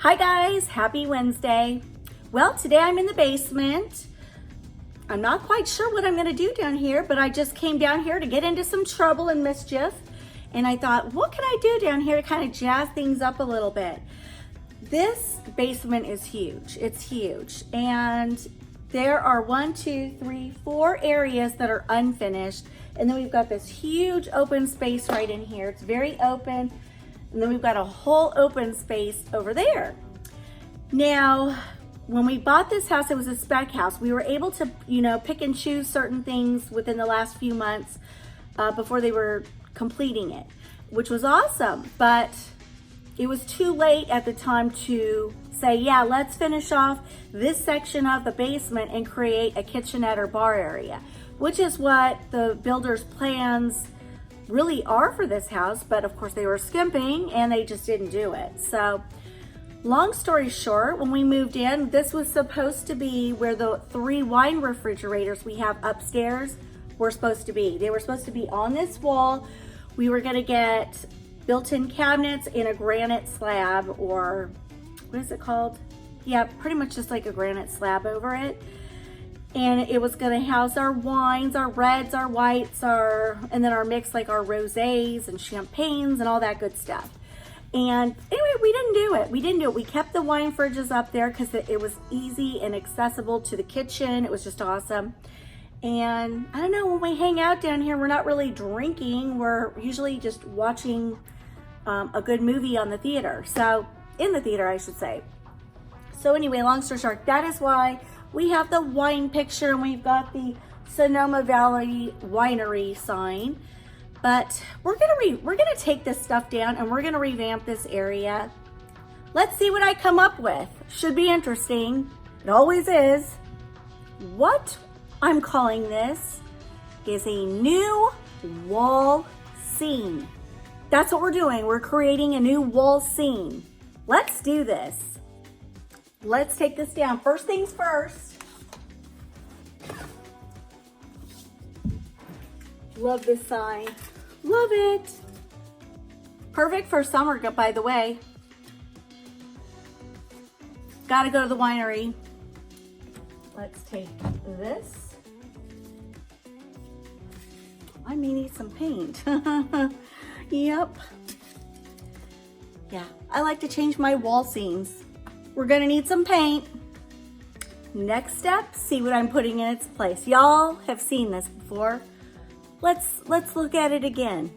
Hi guys, happy Wednesday. Well, today I'm in the basement. I'm not quite sure what I'm gonna do down here, but I just came down here to get into some trouble and mischief. And I thought, what can I do down here to kind of jazz things up a little bit? This basement is huge, it's huge. And there are 4 areas that are unfinished. And then we've got this huge open space right in here. It's very open. And then we've got a whole open space over there. Now, when we bought this house, it was a spec house. We were able to, pick and choose certain things within the last few months before they were completing it, which was awesome. But it was too late at the time to say, yeah, let's finish off this section of the basement and create a kitchenette or bar area, which is what the builder's plans really are for this house. But of course they were skimping and they just didn't do it. So long story short, when we moved in, this was supposed to be where the 3 wine refrigerators we have upstairs were supposed to be. They were supposed to be on this wall. We were gonna get built-in cabinets in a granite slab, or what is it called? Yeah, pretty much just like a granite slab over it. And it was gonna house our wines, our reds, our whites, and then our mix, like our rosés and champagnes and all that good stuff. And anyway, we didn't do it. We kept the wine fridges up there because it was easy and accessible to the kitchen. It was just awesome. And I don't know, when we hang out down here, we're not really drinking. We're usually just watching a good movie on the theater. So, in the theater, I should say. So anyway, long story short, that is why we have the wine picture and we've got the Sonoma Valley Winery sign. But we're gonna take this stuff down and we're gonna revamp this area. Let's see what I come up with. Should be interesting. It always is. What I'm calling this is a new wall scene. That's what we're doing. We're creating a new wall scene. Let's do this. Let's take this down. First things first. Love this sign. Love it. Perfect for summer, by the way. Gotta go to the winery. Let's take this. I may need some paint. Yep. Yeah, I like to change my wall scenes. We're gonna need some paint. Next step, see what I'm putting in its place. Y'all have seen this before. Let's look at it again.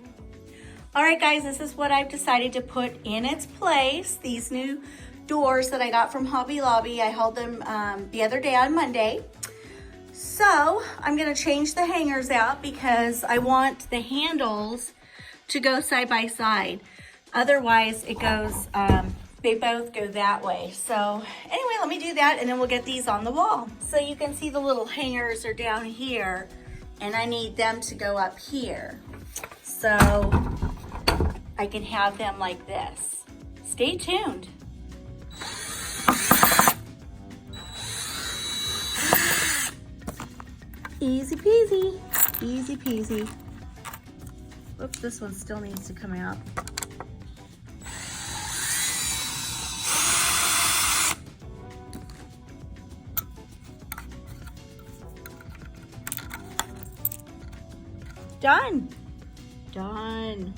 All right, guys, this is what I've decided to put in its place. These new doors that I got from Hobby Lobby. I held them the other day on Monday. So I'm gonna change the hangers out because I want the handles to go side by side. Otherwise it goes, they both go that way. So anyway, let me do that and then we'll get these on the wall. So you can see the little hangers are down here and I need them to go up here. So I can have them like this. Stay tuned. Easy peasy, easy peasy. Oops, this one still needs to come out. Done. Done.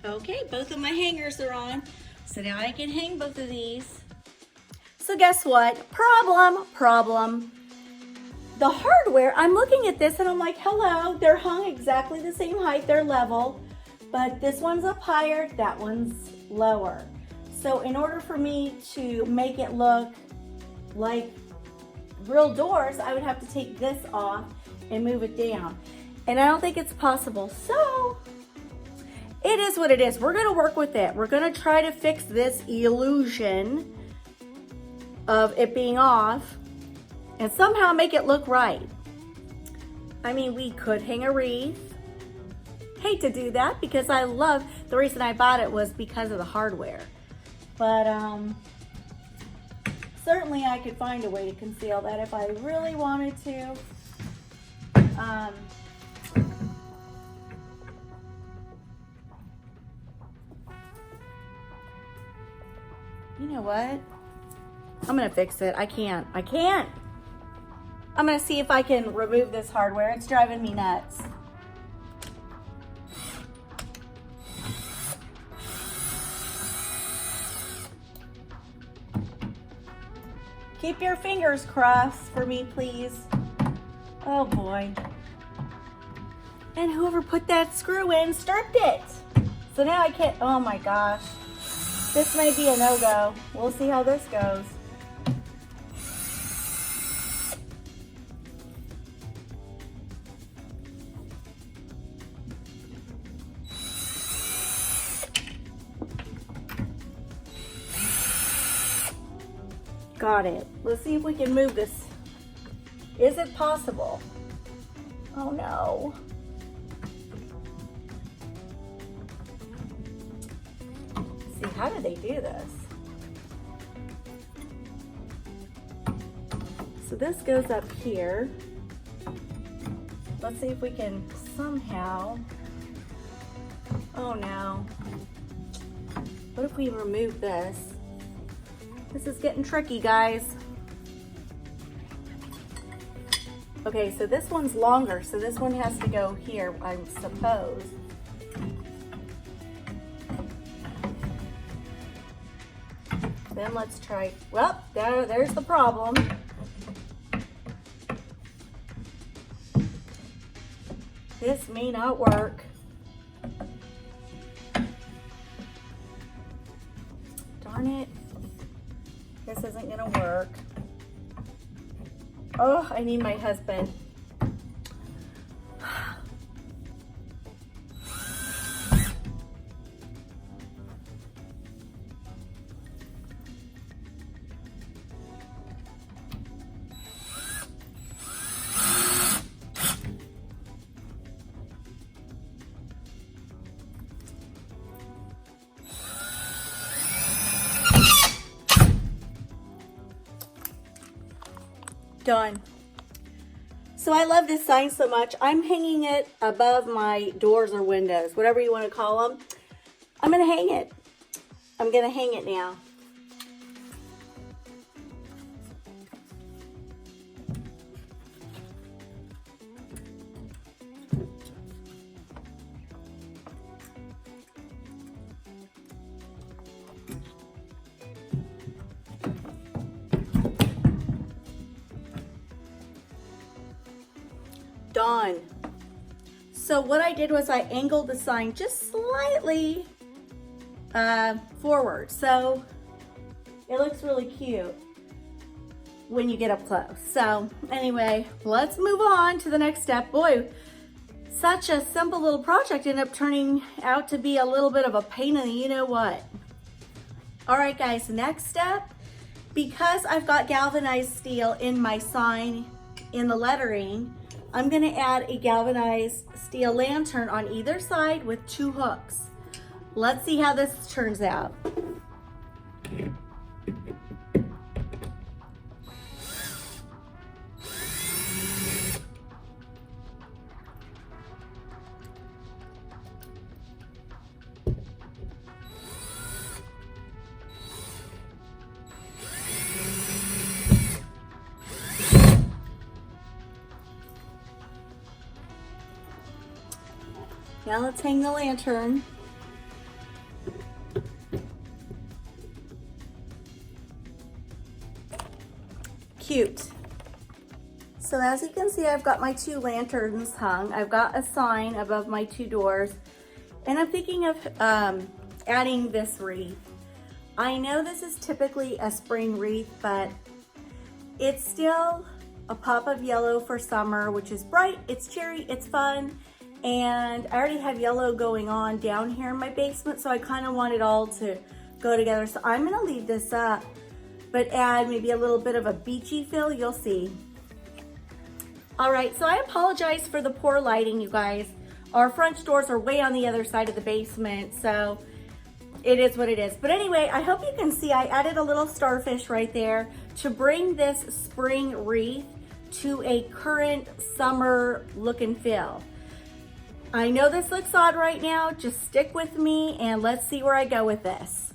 Okay, both of my hangers are on. So now I can hang both of these. So guess what? Problem. The hardware, I'm looking at this and I'm like, hello, they're hung exactly the same height, they're level, but this one's up higher, that one's lower. So in order for me to make it look like real doors, I would have to take this off and move it down. And I don't think it's possible. So it is what it is. We're gonna work with it. We're gonna try to fix this illusion of it being off and somehow make it look right. I mean, we could hang a wreath. Hate to do that because the reason I bought it was because of the hardware. But certainly I could find a way to conceal that if I really wanted to. know what? I'm gonna fix it. I can't. I'm gonna see if I can remove this hardware. It's driving me nuts. Keep your fingers crossed for me, please. Oh boy. And whoever put that screw in stripped it. So now I can't, oh my gosh. This may be a no-go. We'll see how this goes. Got it. Let's see if we can move this. Is it possible? Oh no. See, how did they do this? So this goes up here. Let's see if we can somehow. Oh no. What if we remove this? This is getting tricky, guys. Okay, so this one's longer, so this one has to go here, I suppose. Then let's try, well, there's the problem. This may not work. Darn it. This isn't gonna work. Oh, I need my husband. Done. So I love this sign so much. I'm hanging it above my doors or windows, whatever you want to call them. I'm going to hang it. I'm going to hang it now. Done. So what I did was I angled the sign just slightly forward. So it looks really cute when you get up close. So anyway, let's move on to the next step. Boy, such a simple little project ended up turning out to be a little bit of a pain in the you know what. All right guys, next step, because I've got galvanized steel in my sign in the lettering, I'm gonna add a galvanized steel lantern on either side with 2 hooks. Let's see how this turns out. Now let's hang the lantern. Cute. So as you can see, I've got my 2 lanterns hung. I've got a sign above my 2 doors, and I'm thinking of adding this wreath. I know this is typically a spring wreath, but it's still a pop of yellow for summer, which is bright, it's cheery, it's fun. And I already have yellow going on down here in my basement, so I kind of want it all to go together. So I'm gonna leave this up, but add maybe a little bit of a beachy feel, you'll see. All right, so I apologize for the poor lighting, you guys. Our front doors are way on the other side of the basement, so it is what it is. But anyway, I hope you can see I added a little starfish right there to bring this spring wreath to a current summer look and feel. I know this looks odd right now, just stick with me and let's see where I go with this.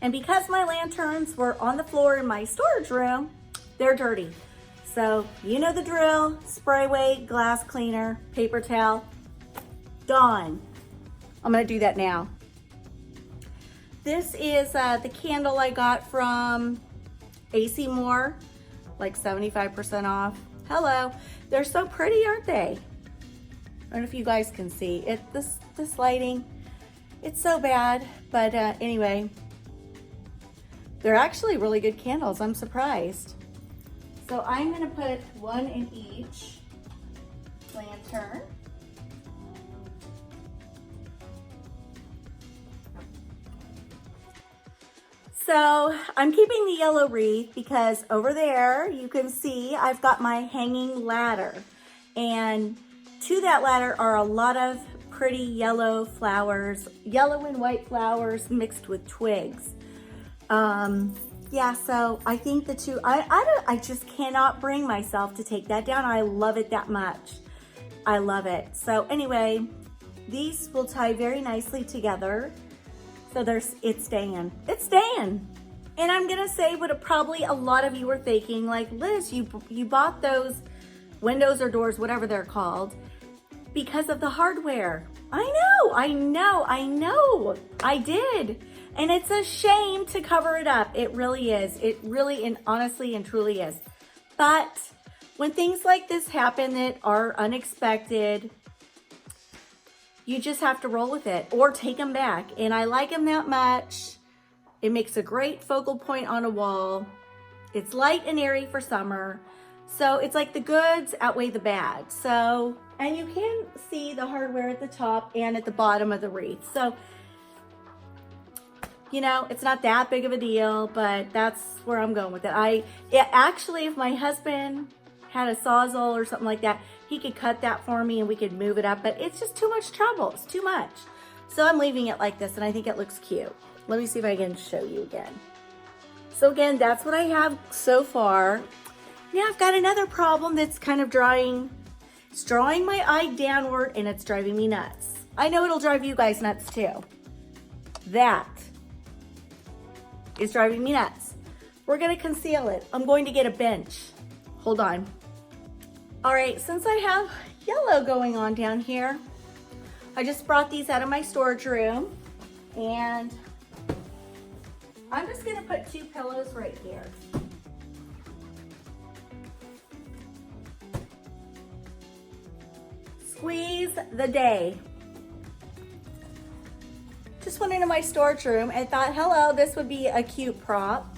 And because my lanterns were on the floor in my storage room, they're dirty. So you know the drill, spray weight, glass cleaner, paper towel, done. I'm gonna do that now. This is the candle I got from AC Moore, like 75% off. Hello, they're so pretty, aren't they? I don't know if you guys can see it. This lighting, it's so bad, but anyway, they're actually really good candles. I'm surprised. So I'm gonna put one in each lantern. So I'm keeping the yellow wreath because over there you can see I've got my hanging ladder, and to that ladder are a lot of pretty yellow flowers, yellow and white flowers mixed with twigs. Yeah, so I think the two, I just cannot bring myself to take that down. I love it that much. I love it. So anyway, these will tie very nicely together. So it's staying. It's staying. And I'm gonna say what probably a lot of you are thinking, like, Liz, you bought those windows or doors, whatever they're called, because of the hardware. I know, I did. And it's a shame to cover it up. It really is. It really and honestly and truly is. But when things like this happen that are unexpected, you just have to roll with it or take them back. And I like them that much. It makes a great focal point on a wall. It's light and airy for summer. So it's like the goods outweigh the bad. So, and you can see the hardware at the top and at the bottom of the wreath. So, you know, it's not that big of a deal, but that's where I'm going with it. Actually, if my husband had a Sawzall or something like that, he could cut that for me and we could move it up, but it's just too much trouble. It's too much. So I'm leaving it like this and I think it looks cute. Let me see if I can show you again. So again, that's what I have so far. Now I've got another problem that's kind of it's drawing my eye downward and it's driving me nuts. I know it'll drive you guys nuts too. That is driving me nuts. We're gonna conceal it. I'm going to get a bench. Hold on. All right, since I have yellow going on down here, I just brought these out of my storage room and I'm just gonna put 2 pillows right here. Squeeze the day. Just went into my storage room and thought, hello, this would be a cute prop.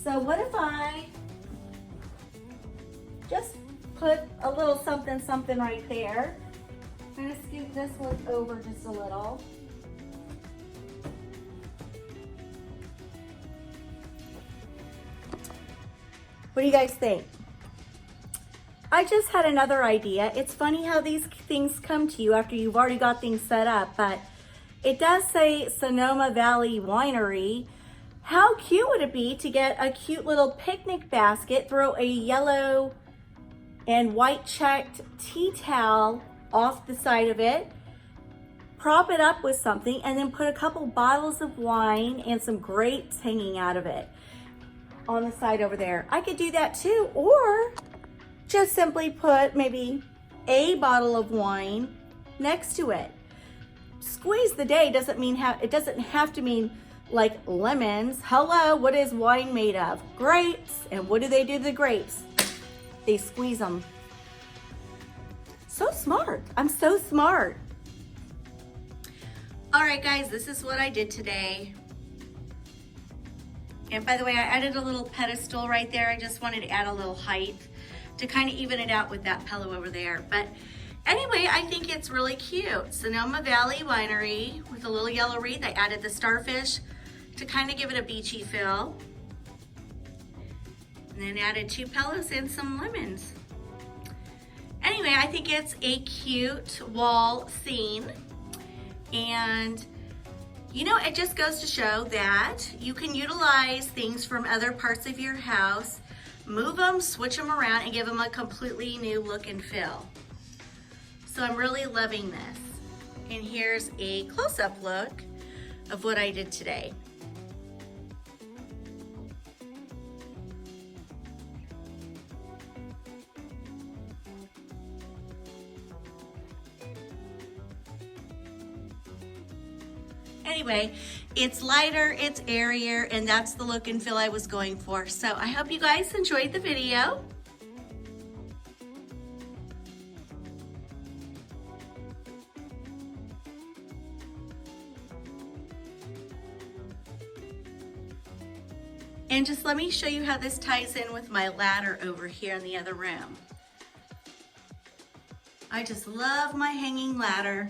So what if I just put a little something right there. I'm gonna scoot this one over just a little. What do you guys think? I just had another idea. It's funny how these things come to you after you've already got things set up, but it does say Sonoma Valley Winery. How cute would it be to get a cute little picnic basket, throw a yellow and white checked tea towel off the side of it, prop it up with something, and then put a couple bottles of wine and some grapes hanging out of it on the side over there. I could do that too, or just simply put maybe a bottle of wine next to it. Squeeze the day doesn't mean it doesn't have to mean like lemons. Hello, what is wine made of? Grapes. And what do they do to the grapes? They squeeze them. So smart. I'm so smart. All right, guys, this is what I did today. And by the way, I added a little pedestal right there. I just wanted to add a little height to kind of even it out with that pillow over there. But anyway, I think it's really cute. Sonoma Valley Winery with a little yellow wreath. I added the starfish to kind of give it a beachy feel. And then added 2 pillows and some lemons. Anyway, I think it's a cute wall scene. And you know, it just goes to show that you can utilize things from other parts of your house, move them, switch them around, and give them a completely new look and feel. So I'm really loving this. And here's a close-up look of what I did today. Anyway, it's lighter, it's airier, and that's the look and feel I was going for. So I hope you guys enjoyed the video. And just let me show you how this ties in with my ladder over here in the other room. I just love my hanging ladder.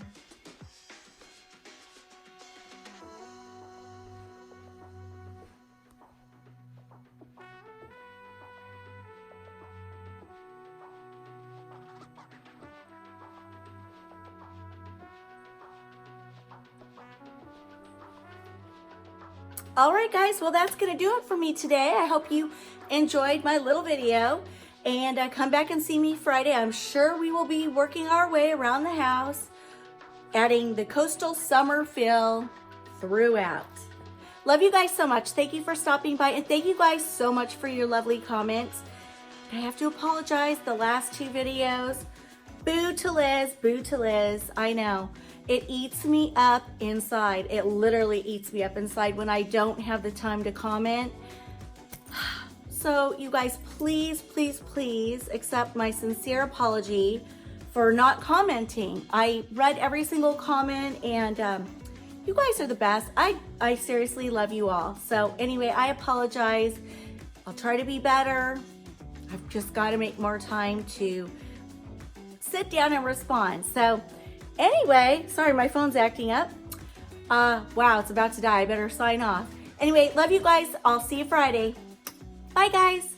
All right, guys, well, that's gonna do it for me today. I hope you enjoyed my little video, and come back and see me Friday. I'm sure we will be working our way around the house, adding the coastal summer feel throughout. Love you guys so much. Thank you for stopping by, and thank you guys so much for your lovely comments. I have to apologize, the last 2 videos, boo to Liz, boo to Liz, I know. It eats me up inside. It literally eats me up inside when I don't have the time to comment. So you guys, please, please, please accept my sincere apology for not commenting. I read every single comment, and you guys are the best. I seriously love you all. So anyway, I apologize. I'll try to be better. I've just got to make more time to sit down and respond. So anyway, sorry, my phone's acting up. Wow, it's about to die. I better sign off. Anyway, love you guys. I'll see you Friday. Bye, guys.